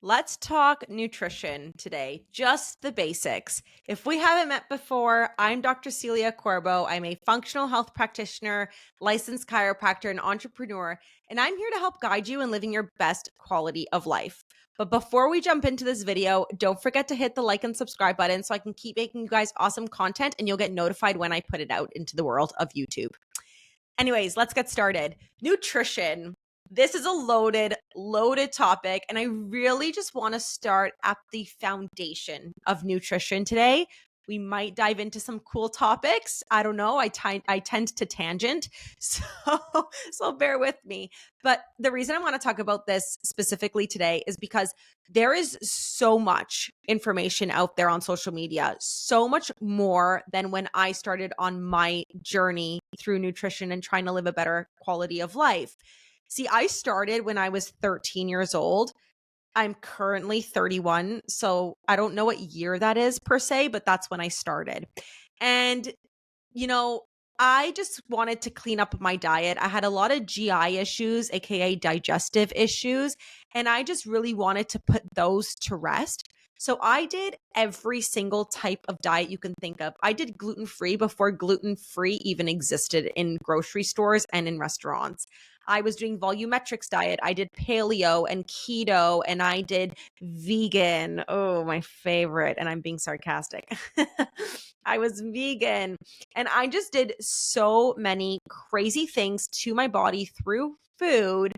Let's talk nutrition today, just the basics. If we haven't met before, I'm Dr. Celia Corbo. I'm a functional health practitioner, licensed chiropractor, and entrepreneur, and I'm here to help guide you in living your best quality of life. But before we jump into this video, don't forget to hit the like and subscribe button so I can keep making you guys awesome content and you'll get notified when I put it out into the world of YouTube. Anyways, let's get started. Nutrition. This is a loaded topic, and I really just want to start at the foundation of nutrition today. We might dive into some cool topics. I don't know. I tend to tangent, so bear with me. But the reason I want to talk about this specifically today is because there is so much information out there on social media, so much more than when I started on my journey through nutrition and trying to live a better quality of life. See, I started when I was 13 years old. I'm currently 31, so I don't know what year that is per se, but that's when I started. And, you know, I just wanted to clean up my diet. I had a lot of GI issues, AKA digestive issues, and I just really wanted to put those to rest. So I did every single type of diet you can think of. I did gluten-free before gluten-free even existed in grocery stores and in restaurants. I was doing volumetrics diet. I did paleo and keto, and I did vegan. Oh, my favorite. And I'm being sarcastic. I was vegan. And I just did so many crazy things to my body through food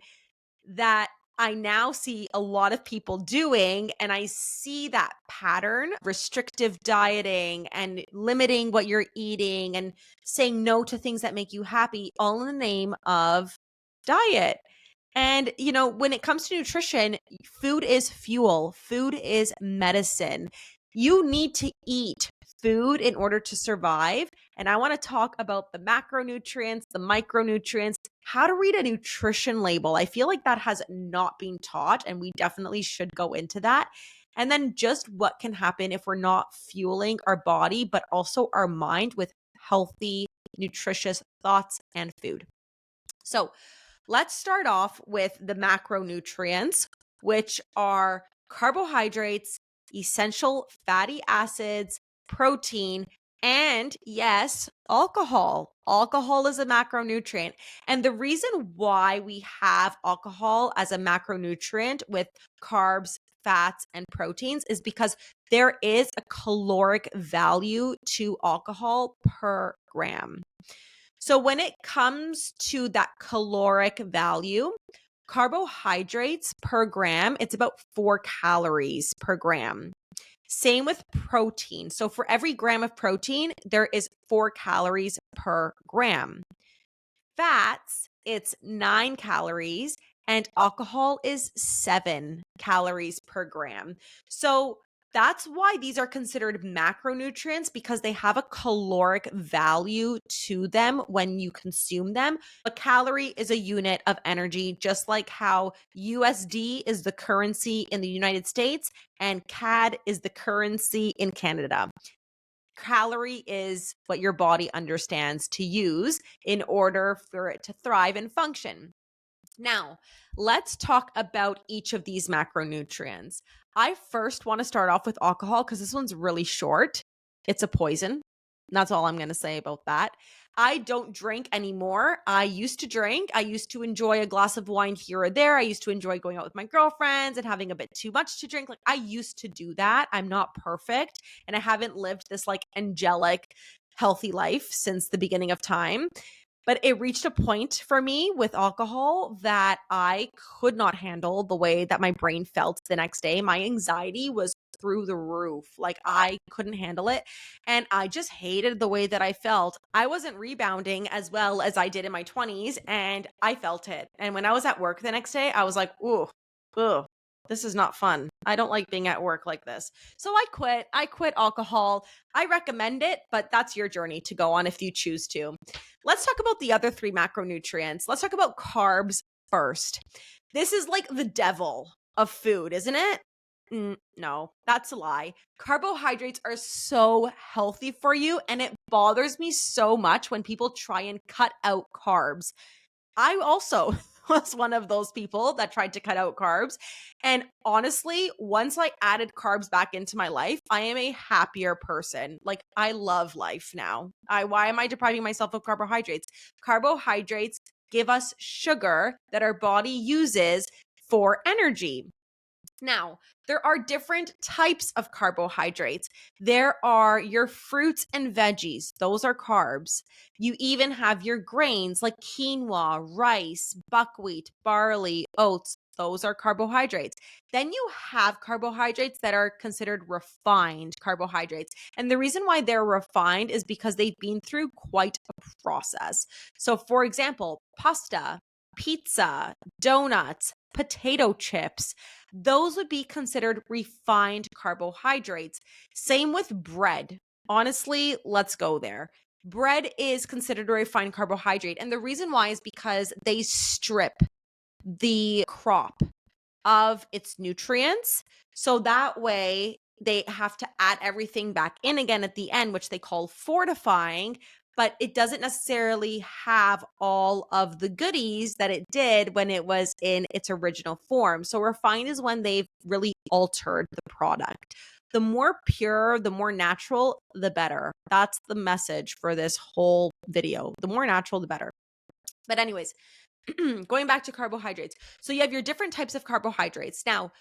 that I now see a lot of people doing. And I see that pattern, restrictive dieting and limiting what you're eating and saying no to things that make you happy, all in the name of diet. And, when it comes to nutrition, food is fuel, food is medicine. You need to eat food in order to survive. And I want to talk about the macronutrients, the micronutrients, how to read a nutrition label. I feel like that has not been taught, and we definitely should go into that. And then just what can happen if we're not fueling our body, but also our mind with healthy, nutritious thoughts and food. So, let's start off with the macronutrients, which are carbohydrates, essential fatty acids, protein, and yes, alcohol. Alcohol is a macronutrient. And the reason why we have alcohol as a macronutrient with carbs, fats, and proteins is because there is a caloric value to alcohol per gram. So when it comes to that caloric value, carbohydrates per gram, it's about 4 calories per gram. Same with protein. So for every gram of protein, there is 4 calories per gram. Fats, it's 9 calories, and alcohol is 7 calories per gram. So that's why these are considered macronutrients, because they have a caloric value to them when you consume them. A calorie is a unit of energy, just like how USD is the currency in the United States and CAD is the currency in Canada. Calorie is what your body understands to use in order for it to thrive and function. Now, let's talk about each of these macronutrients. I first want to start off with alcohol because this one's really short. It's a poison. That's all I'm going to say about that. I don't drink anymore. I used to drink. I used to enjoy a glass of wine here or there. I used to enjoy going out with my girlfriends and having a bit too much to drink. Like, I used to do that. I'm not perfect, and I haven't lived this like angelic, healthy life since the beginning of time. But it reached a point for me with alcohol that I could not handle the way that my brain felt the next day. My anxiety was through the roof. Like, I couldn't handle it. And I just hated the way that I felt. I wasn't rebounding as well as I did in my 20s, and I felt it. And when I was at work the next day, I was like, ooh, ugh, this is not fun. I don't like being at work like this. So I quit. I quit alcohol. I recommend it, but that's your journey to go on if you choose to. Let's talk about the other 3 macronutrients. Let's talk about carbs first. This is like the devil of food, isn't it? No, that's a lie. Carbohydrates are so healthy for you, and it bothers me so much when people try and cut out carbs. I also was one of those people that tried to cut out carbs. And honestly, once I added carbs back into my life, I am a happier person. Like, I love life now. Why am I depriving myself of carbohydrates? Carbohydrates give us sugar that our body uses for energy. Now, there are different types of carbohydrates. There are your fruits and veggies, those are carbs. You even have your grains like quinoa, rice, buckwheat, barley, oats. Those are carbohydrates. Then you have carbohydrates that are considered refined carbohydrates. And the reason why they're refined is because they've been through quite a process. So, for example, pasta, pizza, donuts, potato chips, those would be considered refined carbohydrates. Same with bread. Honestly, let's go there. Bread is considered a refined carbohydrate. And the reason why is because they strip the crop of its nutrients. So that way they have to add everything back in again at the end, which they call fortifying, but it doesn't necessarily have all of the goodies that it did when it was in its original form. So refined is when they've really altered the product. The more pure, the more natural, the better. That's the message for this whole video. The more natural, the better. But anyways, going back to carbohydrates. So you have your different types of carbohydrates. Now,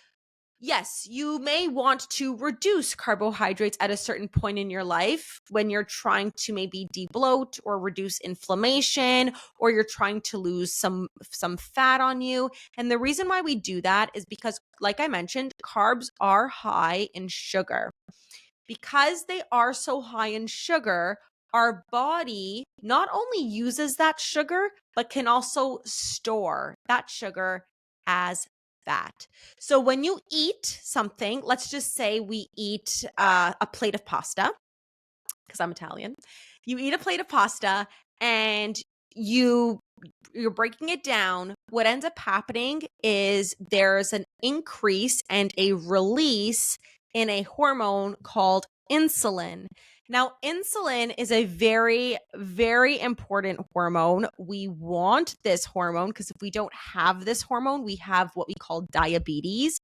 yes, you may want to reduce carbohydrates at a certain point in your life when you're trying to maybe debloat or reduce inflammation, or you're trying to lose some fat on you. And the reason why we do that is because, like I mentioned, carbs are high in sugar. Because they are so high in sugar, our body not only uses that sugar, but can also store that sugar as fat. So when you eat something, let's just say we eat a plate of pasta, because I'm Italian. You eat a plate of pasta and you're breaking it down. What ends up happening is there's an increase and a release in a hormone called insulin. Now, insulin is a very, very important hormone. We want this hormone because if we don't have this hormone, we have what we call diabetes.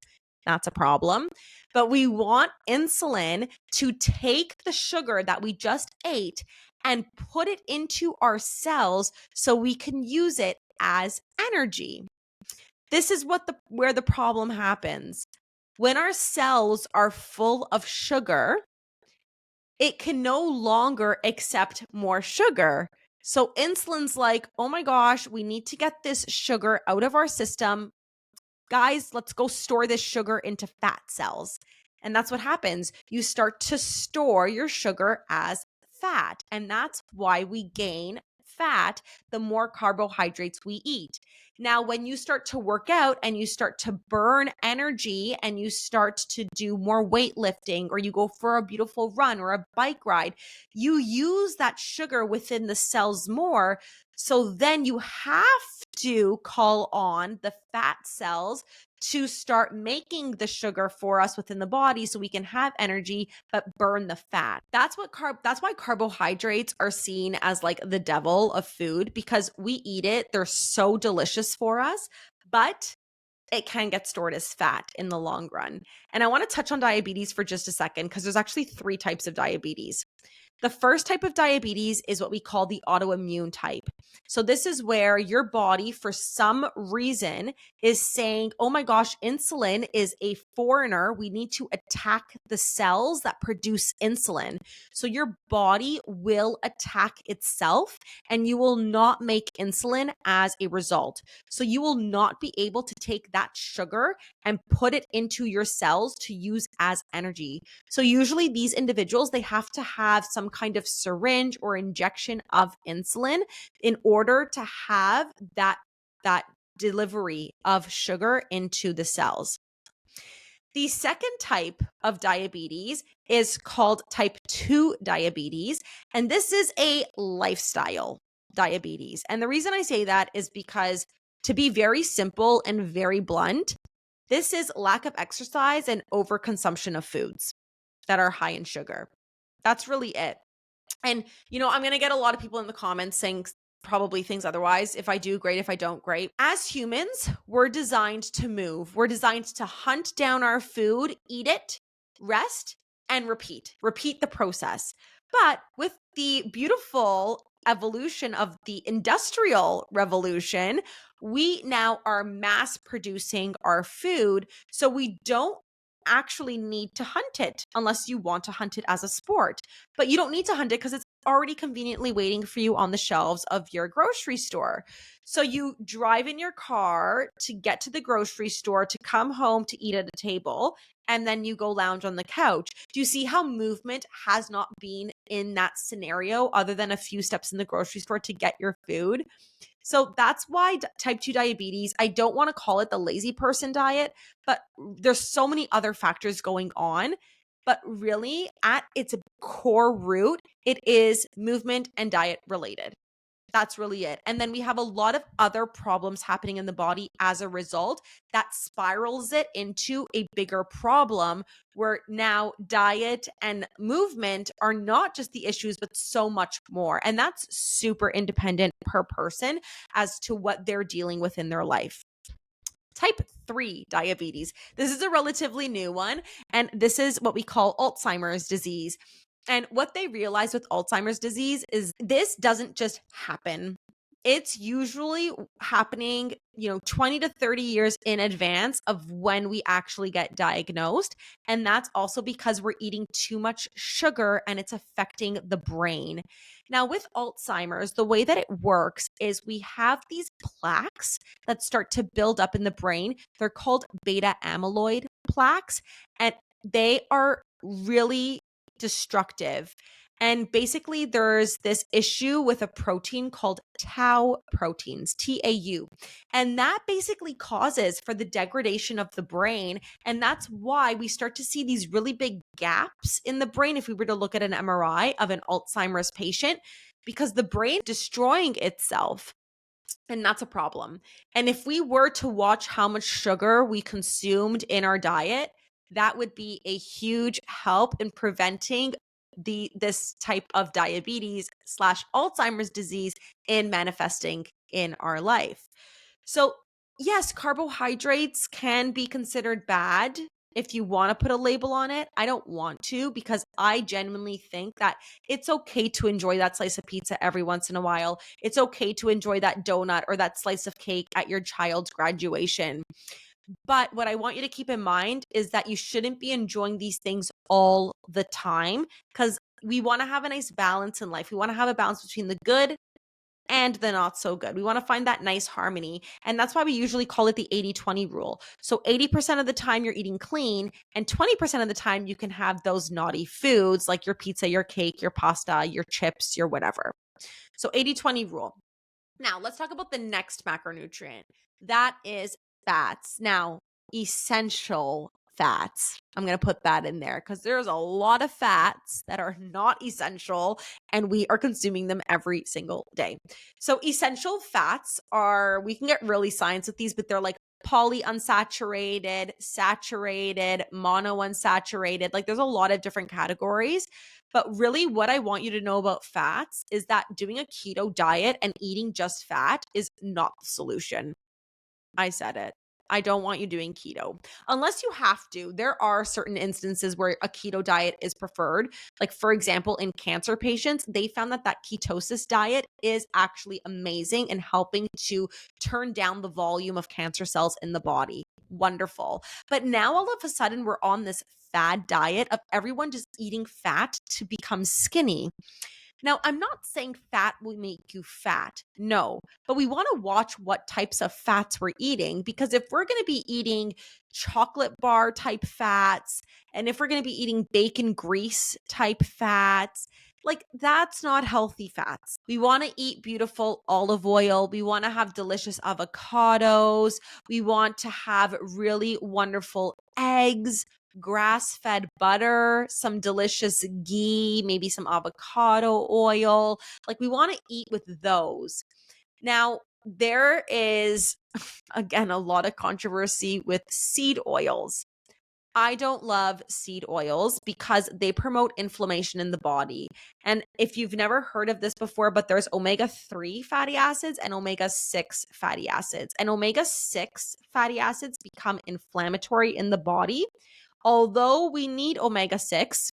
That's a problem. But we want insulin to take the sugar that we just ate and put it into our cells so we can use it as energy. This is where the problem happens. When our cells are full of sugar, it can no longer accept more sugar. So insulin's like, oh my gosh, we need to get this sugar out of our system. Guys, let's go store this sugar into fat cells. And that's what happens. You start to store your sugar as fat. And that's why we gain fat the more carbohydrates we eat. Now, when you start to work out and you start to burn energy and you start to do more weightlifting, or you go for a beautiful run or a bike ride, you use that sugar within the cells more. So then you have to call on the fat cells to start making the sugar for us within the body so we can have energy but burn the fat. That's why carbohydrates are seen as like the devil of food, because we eat it. They're so delicious for us, but it can get stored as fat in the long run. And I want to touch on diabetes for just a second because there's actually 3 types of diabetes. The first type of diabetes is what we call the autoimmune type. So this is where your body, for some reason, is saying, oh my gosh, insulin is a foreigner. We need to attack the cells that produce insulin. So your body will attack itself and you will not make insulin as a result. So you will not be able to take that sugar and put it into your cells to use as energy. So usually these individuals, they have to have some kind of syringe or injection of insulin in order to have that delivery of sugar into the cells. The second type of diabetes is called type 2 diabetes, and this is a lifestyle diabetes. And the reason I say that is because, to be very simple and very blunt, this is lack of exercise and overconsumption of foods that are high in sugar. That's really it. And, I'm going to get a lot of people in the comments saying probably thinks otherwise. If I do, great. If I don't, great. As humans, we're designed to move. We're designed to hunt down our food, eat it, rest, and repeat. Repeat the process. But with the beautiful evolution of the industrial revolution, we now are mass producing our food. So we don't actually need to hunt it unless you want to hunt it as a sport. But you don't need to hunt it because it's already conveniently waiting for you on the shelves of your grocery store. So you drive in your car to get to the grocery store, to come home to eat at a table, and then you go lounge on the couch. Do you see how movement has not been in that scenario other than a few steps in the grocery store to get your food? So that's why type 2 diabetes, I don't want to call it the lazy person diet, but there's so many other factors going on. But really, at its core root, it is movement and diet related. That's really it. And then we have a lot of other problems happening in the body as a result that spirals it into a bigger problem where now diet and movement are not just the issues, but so much more. And that's super independent per person as to what they're dealing with in their life. Type 3 diabetes. This is a relatively new one, and this is what we call Alzheimer's disease. And what they realize with Alzheimer's disease is this doesn't just happen. It's usually happening, 20 to 30 years in advance of when we actually get diagnosed. And that's also because we're eating too much sugar and it's affecting the brain. Now, with Alzheimer's, the way that it works is we have these plaques that start to build up in the brain. They're called beta amyloid plaques, and they are really destructive. And basically, there's this issue with a protein called tau proteins, TAU. And that basically causes for the degradation of the brain. And that's why we start to see these really big gaps in the brain if we were to look at an MRI of an Alzheimer's patient, because the brain is destroying itself. And that's a problem. And if we were to watch how much sugar we consumed in our diet, that would be a huge help in preventing this type of diabetes / Alzheimer's disease in manifesting in our life. So yes, carbohydrates can be considered bad if you want to put a label on it. I don't want to, because I genuinely think that it's okay to enjoy that slice of pizza every once in a while. It's okay to enjoy that donut or that slice of cake at your child's graduation. But what I want you to keep in mind is that you shouldn't be enjoying these things all the time, because we want to have a nice balance in life. We want to have a balance between the good and the not so good. We want to find that nice harmony. And that's why we usually call it the 80-20 rule. So 80% of the time you're eating clean, and 20% of the time you can have those naughty foods like your pizza, your cake, your pasta, your chips, your whatever. So 80-20 rule. Now let's talk about the next macronutrient. That is fats. Now, essential fats. I'm going to put that in there because there's a lot of fats that are not essential and we are consuming them every single day. So essential fats are, we can get really science with these, but they're like polyunsaturated, saturated, monounsaturated. Like there's a lot of different categories. But really what I want you to know about fats is that doing a keto diet and eating just fat is not the solution. I said it. I don't want you doing keto unless you have to. There are certain instances where a keto diet is preferred. Like for example, in cancer patients, they found that ketosis diet is actually amazing in helping to turn down the volume of cancer cells in the body. Wonderful. But now all of a sudden we're on this fad diet of everyone just eating fat to become skinny. Now, I'm not saying fat will make you fat. No, but we want to watch what types of fats we're eating, because if we're going to be eating chocolate bar type fats, and if we're going to be eating bacon grease type fats, like that's not healthy fats. We want to eat beautiful olive oil. We want to have delicious avocados. We want to have really wonderful eggs, grass-fed butter, some delicious ghee, maybe some avocado oil. Like we want to eat with those. Now, there is, again, a lot of controversy with seed oils. I don't love seed oils because they promote inflammation in the body. And if you've never heard of this before, but there's omega-3 fatty acids and omega-6 fatty acids. And omega-6 fatty acids become inflammatory in the body. Although we need omega-6,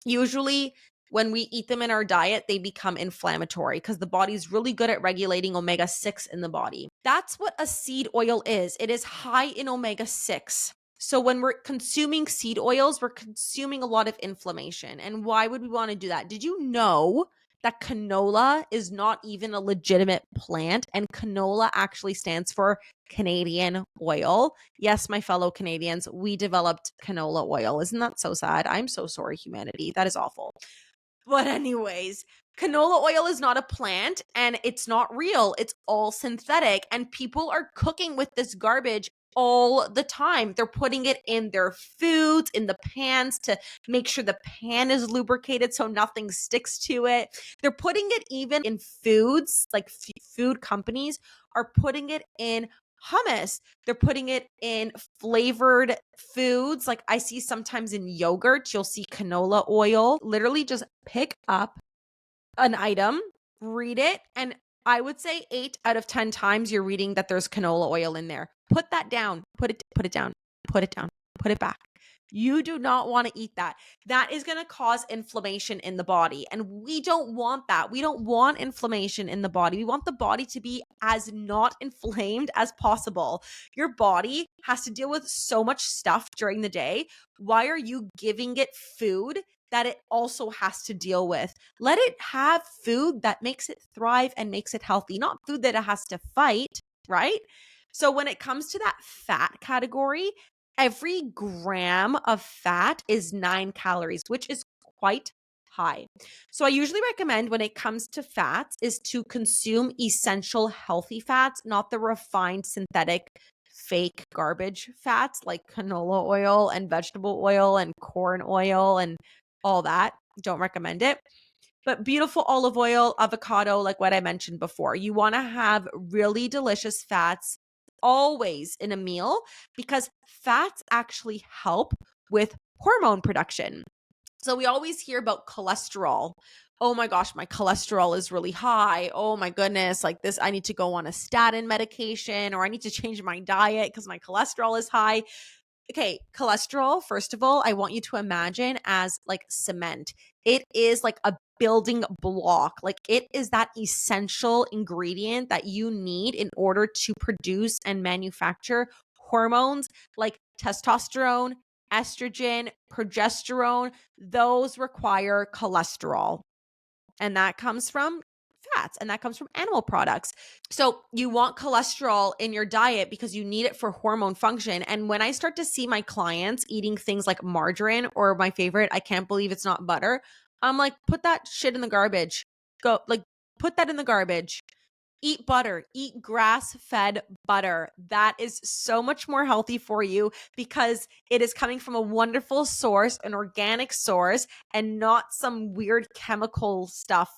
usually when we eat them in our diet, they become inflammatory because the body's really good at regulating omega-6 in the body. That's what a seed oil is. It is high in omega-6. So when we're consuming seed oils, we're consuming a lot of inflammation. And why would we want to do that? Did you know that canola is not even a legitimate plant, and canola actually stands for Canadian oil? Yes, my fellow Canadians, we developed canola oil. Isn't that so sad? I'm so sorry, humanity. That is awful. But anyways, canola oil is not a plant and it's not real. It's all synthetic, and people are cooking with this garbage all the time. They're putting it in their foods, in the pans to make sure the pan is lubricated so nothing sticks to it. They're putting it even in foods, like food companies are putting it in hummus. They're putting it in flavored foods. Like I see sometimes in yogurt, you'll see canola oil. Literally just pick up an item, read it, and I would say 8 out of 10 times you're reading that there's canola oil in there. Put that down. Put it down. Put it down. Put it back. You do not want to eat that. That is going to cause inflammation in the body. And we don't want that. We don't want inflammation in the body. We want the body to be as not inflamed as possible. Your body has to deal with so much stuff during the day. Why are you giving it food that it also has to deal with? Let it have food that makes it thrive and makes it healthy, not food that it has to fight, right? So when it comes to that fat category, every gram of fat is 9 calories, which is quite high. So I usually recommend when it comes to fats is to consume essential healthy fats, not the refined synthetic fake garbage fats like canola oil and vegetable oil and corn oil and all that. Don't recommend it. But beautiful olive oil, avocado, like what I mentioned before. You want to have really delicious fats always in a meal because fats actually help with hormone production. So we always hear about cholesterol. Oh my gosh, my cholesterol is really high. Oh my goodness, like this, I need to go on a statin medication, or I need to change my diet because my cholesterol is high. Okay, cholesterol, first of all, I want you to imagine as like cement. It is like a building block. Like it is that essential ingredient that you need in order to produce and manufacture hormones like testosterone, estrogen, progesterone. Those require cholesterol. And that comes from fats, and that comes from animal products. So you want cholesterol in your diet because you need it for hormone function. And when I start to see my clients eating things like margarine, or my favorite, I can't believe it's not butter, I'm like, put that shit in the garbage. Go, like, put that in the garbage. Eat butter, eat grass-fed butter. That is so much more healthy for you because it is coming from a wonderful source, an organic source, and not some weird chemical stuff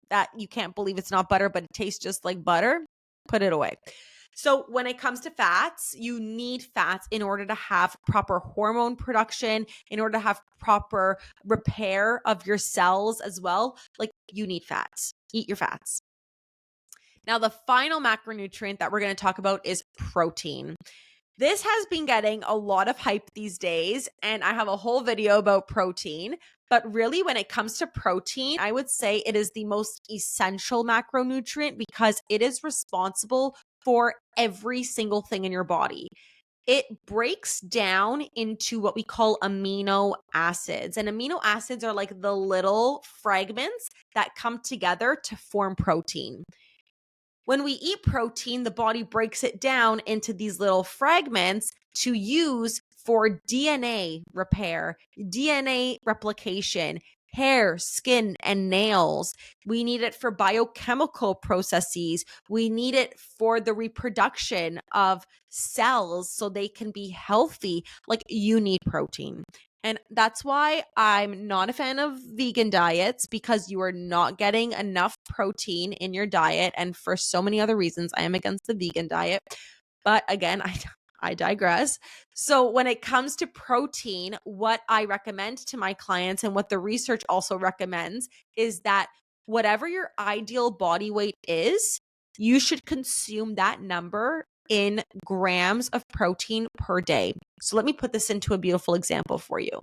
that you can't believe it's not butter, but it tastes just like butter. Put it away. So when it comes to fats, you need fats in order to have proper hormone production, in order to have proper repair of your cells as well. Like you need fats. Eat your fats. Now, the final macronutrient that we're going to talk about is protein. This has been getting a lot of hype these days, and I have a whole video about protein. But really, when it comes to protein, I would say it is the most essential macronutrient because it is responsible for every single thing in your body. It breaks down into what we call amino acids. And amino acids are like the little fragments that come together to form protein. When we eat protein, the body breaks it down into these little fragments to use for DNA repair, DNA replication, hair, skin, and nails. We need it for biochemical processes. We need it for the reproduction of cells so they can be healthy. Like you need protein. And that's why I'm not a fan of vegan diets, because you are not getting enough protein in your diet. And for so many other reasons, I am against the vegan diet. But again, I digress. So when it comes to protein, what I recommend to my clients and what the research also recommends is that whatever your ideal body weight is, you should consume that number in grams of protein per day. So let me put this into a beautiful example for you.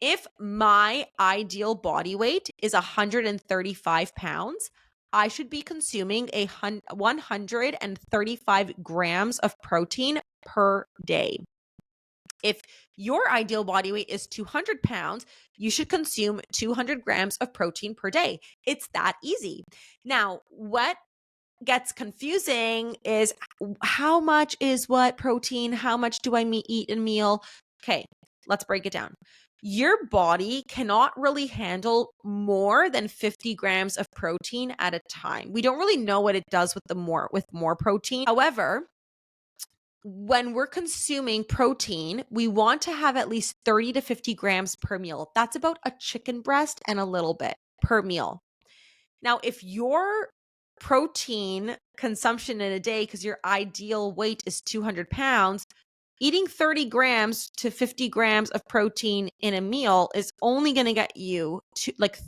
If my ideal body weight is 135 pounds, I should be consuming 135 grams of protein per day. If your ideal body weight is 200 pounds, you should consume 200 grams of protein per day. It's that easy. Now, what gets confusing is how much is what protein? How much do I eat in a meal? Okay, let's break it down. Your body cannot really handle more than 50 grams of protein at a time. We don't really know what it does with more protein. However, when we're consuming protein, we want to have at least 30 to 50 grams per meal. That's about a chicken breast and a little bit per meal. Now, if your protein consumption in a day, because your ideal weight is 200 pounds, eating 30 grams to 50 grams of protein in a meal is only going to get you to like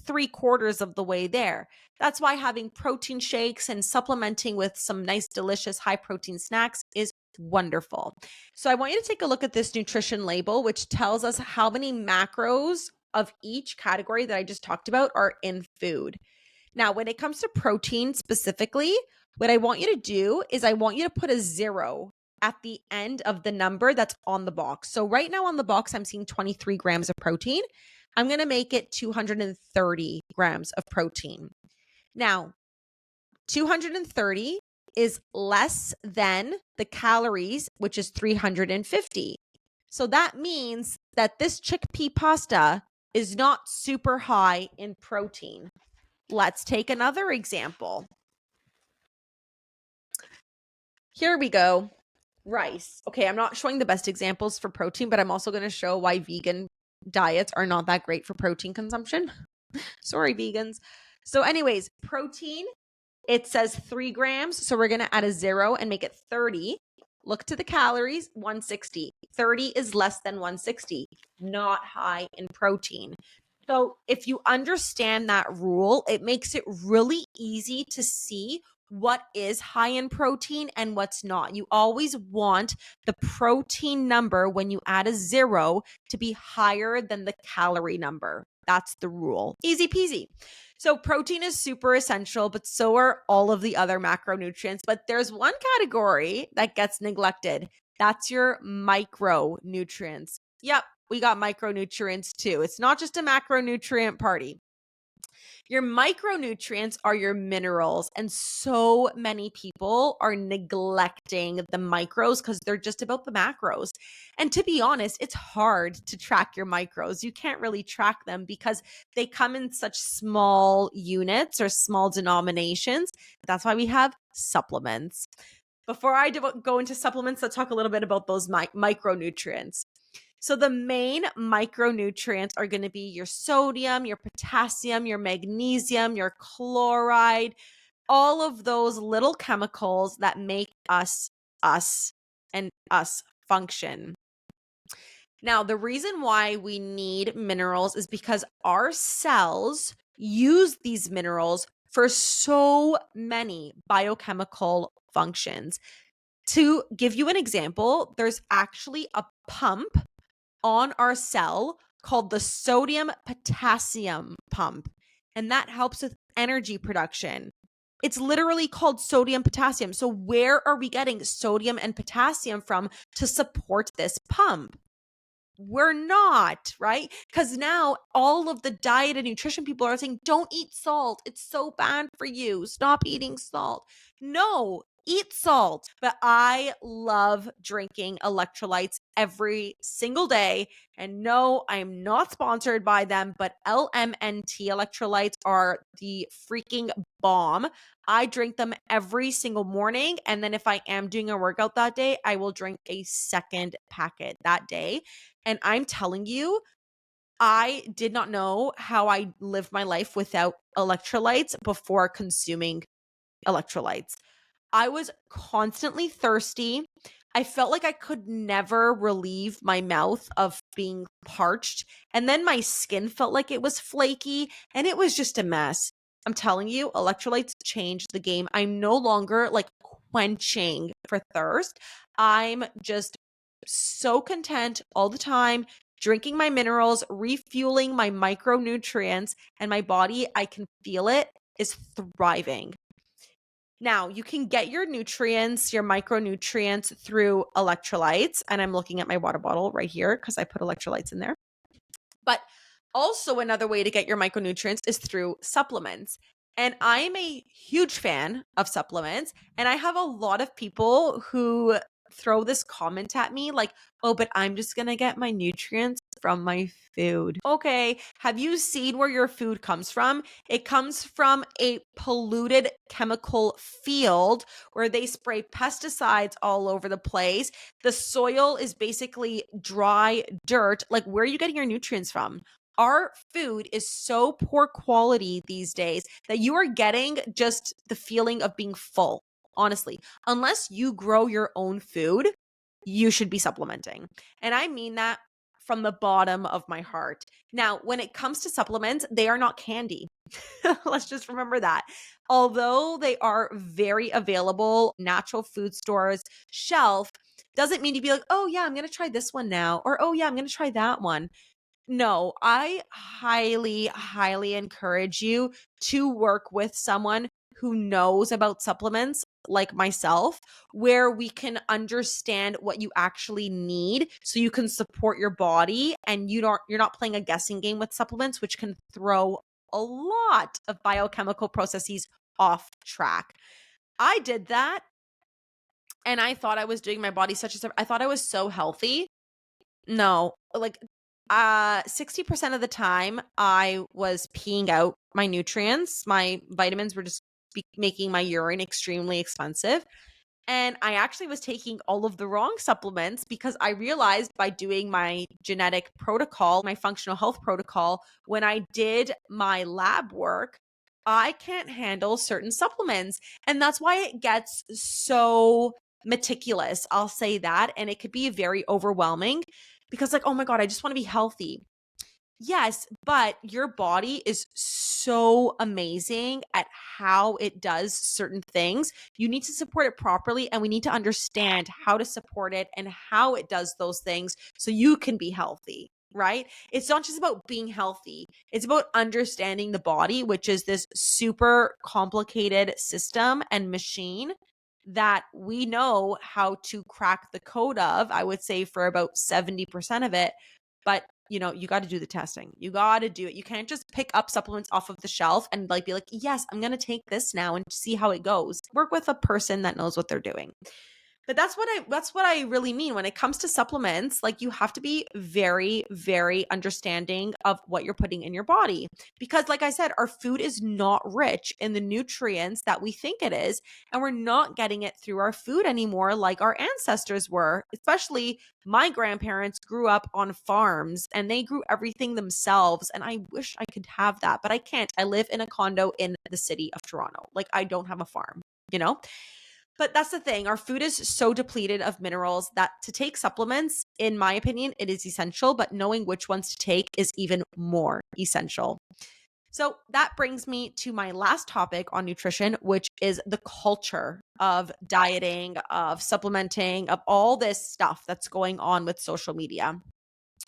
3/4 of the way there. That's why having protein shakes and supplementing with some nice, delicious, high protein snacks is wonderful. So I want you to take a look at this nutrition label, which tells us how many macros of each category that I just talked about are in food. Now, when it comes to protein specifically, what I want you to do is I want you to put a 0 at the end of the number that's on the box. So right now on the box, I'm seeing 23 grams of protein. I'm going to make it 230 grams of protein. Now, 230 is less than the calories, which is 350. So that means that this chickpea pasta is not super high in protein. Let's take another example. Here we go. Rice. Okay, I'm not showing the best examples for protein, but I'm also going to show why vegan diets are not that great for protein consumption. Sorry, vegans. So anyways, protein, it says 3 grams. So we're going to add a 0 and make it 30. Look to the calories, 160. 30 is less than 160, not high in protein. So if you understand that rule, it makes it really easy to see what is high in protein and what's not. You always want the protein number when you add a 0 to be higher than the calorie number. That's the rule. Easy peasy. So protein is super essential, but so are all of the other macronutrients. But there's one category that gets neglected. That's your micronutrients. Yep, we got micronutrients too. It's not just a macronutrient party. Your micronutrients are your minerals, and so many people are neglecting the micros because they're just about the macros. And to be honest, it's hard to track your micros. You can't really track them because they come in such small units or small denominations. That's why we have supplements. Before I go into supplements, let's talk a little bit about those micronutrients. So the main micronutrients are going to be your sodium, your potassium, your magnesium, your chloride, all of those little chemicals that make us function. Now, the reason why we need minerals is because our cells use these minerals for so many biochemical functions. To give you an example, there's actually a pump on our cell called the sodium potassium pump, and that helps with energy production. It's literally called sodium potassium. So where are we getting sodium and potassium from to support this pump? We're not, right? Because now all of the diet and nutrition people are saying, don't eat salt. It's so bad for you. Stop eating salt. No, eat salt. But I love drinking electrolytes every single day. And no, I'm not sponsored by them, but LMNT electrolytes are the freaking bomb. I drink them every single morning. And then if I am doing a workout that day, I will drink a second packet that day. And I'm telling you, I did not know how I lived my life without electrolytes before consuming electrolytes. I was constantly thirsty. I felt like I could never relieve my mouth of being parched. And then my skin felt like it was flaky and it was just a mess. I'm telling you, electrolytes changed the game. I'm no longer like quenching for thirst. I'm just so content all the time, drinking my minerals, refueling my micronutrients, and my body, I can feel it, is thriving. Now, you can get your nutrients, your micronutrients through electrolytes. And I'm looking at my water bottle right here because I put electrolytes in there. But also, another way to get your micronutrients is through supplements. And I'm a huge fan of supplements. And I have a lot of people who throw this comment at me like, oh, but I'm just going to get my nutrients from my food. Okay. Have you seen where your food comes from? It comes from a polluted chemical field where they spray pesticides all over the place. The soil is basically dry dirt. Like, where are you getting your nutrients from? Our food is so poor quality these days that you are getting just the feeling of being full. Honestly, unless you grow your own food, you should be supplementing. And I mean that from the bottom of my heart. Now, when it comes to supplements, they are not candy. Let's just remember that. Although they are very available, natural food stores shelf, doesn't mean to be like, oh, yeah, I'm going to try this one now. Or, oh, yeah, I'm going to try that one. No, I highly, highly encourage you to work with someone who knows about supplements like myself, where we can understand what you actually need so you can support your body and you're not playing a guessing game with supplements, which can throw a lot of biochemical processes off track. I did that and I thought I was doing my body such a I thought I was so healthy. No, like 60% of the time I was peeing out my nutrients. My vitamins were just making my urine extremely expensive. And I actually was taking all of the wrong supplements because I realized by doing my genetic protocol, my functional health protocol, when I did my lab work, I can't handle certain supplements. And that's why it gets so meticulous. I'll say that. And it could be very overwhelming because, like, oh my God, I just want to be healthy. Yes, but your body is so amazing at how it does certain things. You need to support it properly, and we need to understand how to support it and how it does those things so you can be healthy, right? It's not just about being healthy, it's about understanding the body, which is this super complicated system and machine that we know how to crack the code of, I would say, for about 70% of it. But you got to do the testing. You got to do it. You can't just pick up supplements off of the shelf and like be like, yes, I'm going to take this now and see how it goes. Work with a person that knows what they're doing. But that's what I really mean when it comes to supplements. Like, you have to be very, very understanding of what you're putting in your body, because like I said, our food is not rich in the nutrients that we think it is, and we're not getting it through our food anymore like our ancestors were. Especially my grandparents grew up on farms and they grew everything themselves, and I wish I could have that, but I can't. I live in a condo in the city of Toronto. Like, I don't have a farm, you know? But that's the thing. Our food is so depleted of minerals that to take supplements, in my opinion, it is essential, but knowing which ones to take is even more essential. So that brings me to my last topic on nutrition, which is the culture of dieting, of supplementing, of all this stuff that's going on with social media.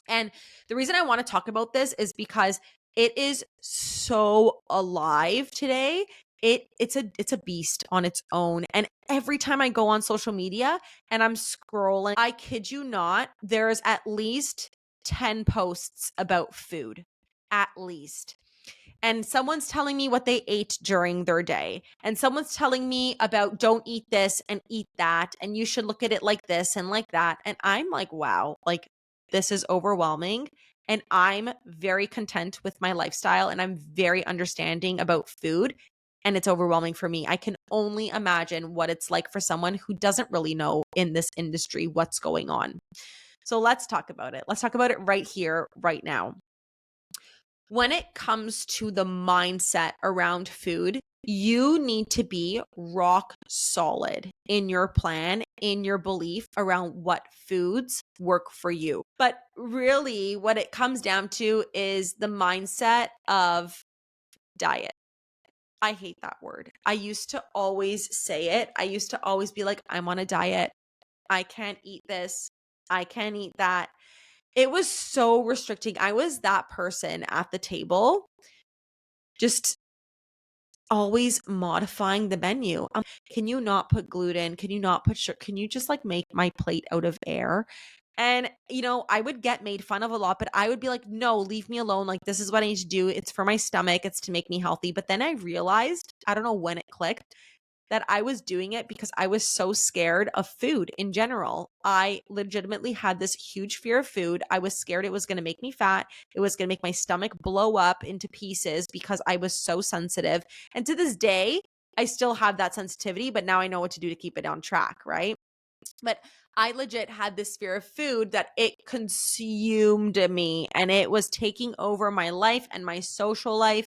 And the reason I want to talk about this is because it is so alive today. It's a beast on its own. And every time I go on social media and I'm scrolling, I kid you not, there's at least 10 posts about food. At least. And someone's telling me what they ate during their day. And someone's telling me about don't eat this and eat that. And you should look at it like this and like that. And I'm like, wow, like, this is overwhelming. And I'm very content with my lifestyle and I'm very understanding about food. And it's overwhelming for me. I can only imagine what it's like for someone who doesn't really know in this industry what's going on. So let's talk about it. Let's talk about it right here, right now. When it comes to the mindset around food, You need to be rock solid in your plan, in your belief around what foods work for you. But really, what it comes down to is the mindset of diet. I hate that word. I used to always say it. I used to always be like, I'm on a diet. I can't eat this. I can't eat that. It was so restricting. I was that person at the table, just always modifying the menu. Can you not put gluten? Can you not put sugar? Can you just like make my plate out of air? And, I would get made fun of a lot, but I would be like, no, leave me alone. Like, this is what I need to do. It's for my stomach. It's to make me healthy. But then I realized, I don't know when it clicked, that I was doing it because I was so scared of food in general. I legitimately had this huge fear of food. I was scared it was going to make me fat. It was going to make my stomach blow up into pieces because I was so sensitive. And to this day, I still have that sensitivity, but now I know what to do to keep it on track, right? But I legit had this fear of food that it consumed me and it was taking over my life and my social life.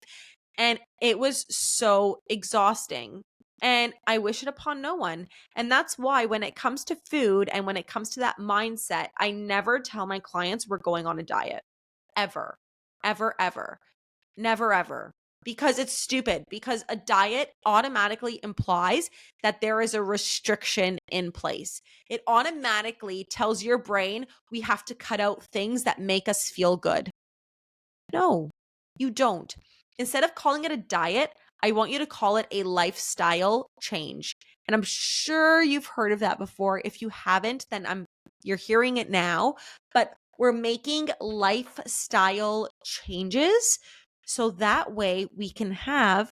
And it was so exhausting. And I wish it upon no one. And that's why when it comes to food and when it comes to that mindset, I never tell my clients we're going on a diet. Ever, ever, ever. Never, ever. Because it's stupid. Because a diet automatically implies that there is a restriction in place. It automatically tells your brain we have to cut out things that make us feel good. No, you don't. Instead of calling it a diet, I want you to call it a lifestyle change. And I'm sure you've heard of that before. If you haven't, then you're hearing it now. But we're making lifestyle changes so that way we can have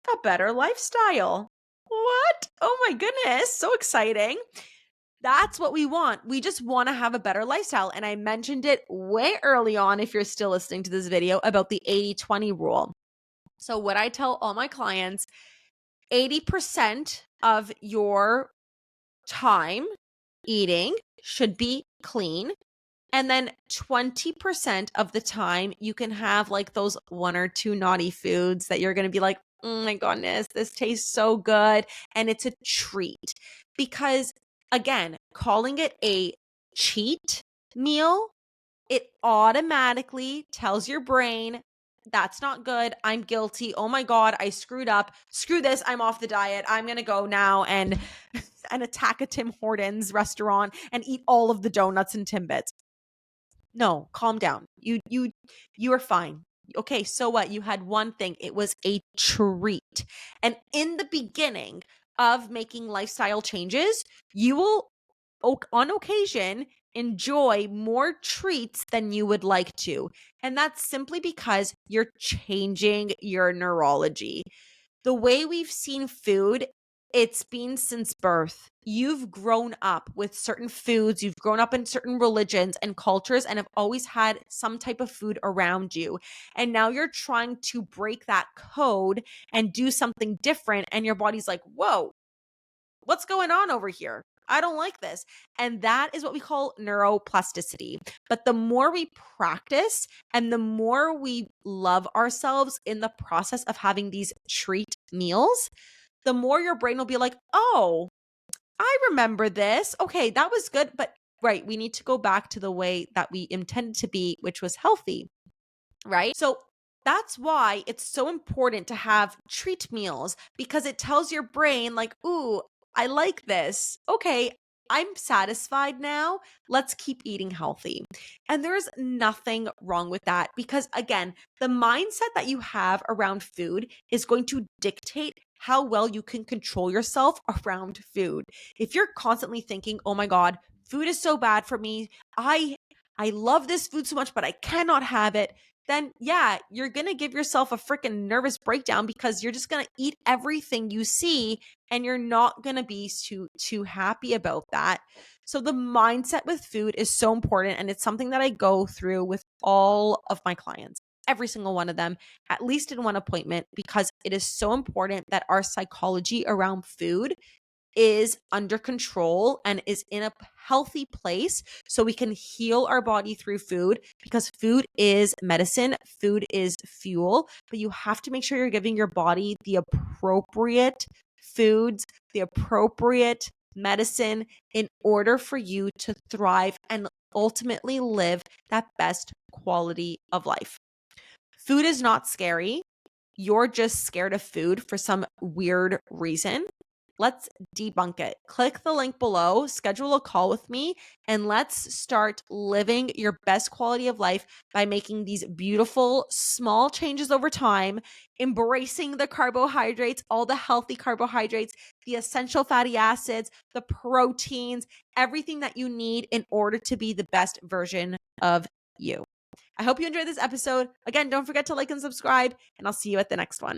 a better lifestyle. What? Oh my goodness, so exciting. That's what we want. We just want to have a better lifestyle. And I mentioned it way early on, if you're still listening to this video, about the 80-20 rule. So what I tell all my clients, 80% of your time eating should be clean. And then 20% of the time you can have like those one or two naughty foods that you're going to be like, oh my goodness, this tastes so good. And it's a treat. Because again, calling it a cheat meal, it automatically tells your brain that's not good. I'm guilty. Oh my God, I screwed up. Screw this. I'm off the diet. I'm going to go now and attack a Tim Hortons restaurant and eat all of the donuts and Timbits. No, calm down. You are fine. Okay, so what? You had one thing. It was a treat. And in the beginning of making lifestyle changes, you will on occasion enjoy more treats than you would like to. And that's simply because you're changing your neurology. The way we've seen food, it's been since birth. You've grown up with certain foods, you've grown up in certain religions and cultures, and have always had some type of food around you. And now you're trying to break that code and do something different. And your body's like, whoa, what's going on over here? I don't like this. And that is what we call neuroplasticity. But the more we practice and the more we love ourselves in the process of having these treat meals, the more your brain will be like, oh, I remember this. Okay, that was good. But right, we need to go back to the way that we intended to be, which was healthy, right? So that's why it's so important to have treat meals, because it tells your brain, like, ooh, I like this. Okay, I'm satisfied now. Let's keep eating healthy. And there's nothing wrong with that, because again, the mindset that you have around food is going to dictate how well you can control yourself around food. If you're constantly thinking, oh my God, food is so bad for me. I love this food so much, but I cannot have it. Then yeah, you're going to give yourself a freaking nervous breakdown, because you're just going to eat everything you see and you're not going to be too happy about that. So the mindset with food is so important, and it's something that I go through with all of my clients, every single one of them, at least in one appointment, because it is so important that our psychology around food is under control and is in a healthy place so we can heal our body through food, because food is medicine, food is fuel, but you have to make sure you're giving your body the appropriate foods, the appropriate medicine in order for you to thrive and ultimately live that best quality of life. Food is not scary. You're just scared of food for some weird reason. Let's debunk it. Click the link below, schedule a call with me, and let's start living your best quality of life by making these beautiful small changes over time, embracing the carbohydrates, all the healthy carbohydrates, the essential fatty acids, the proteins, everything that you need in order to be the best version of you. I hope you enjoyed this episode. Again, don't forget to like and subscribe, and I'll see you at the next one.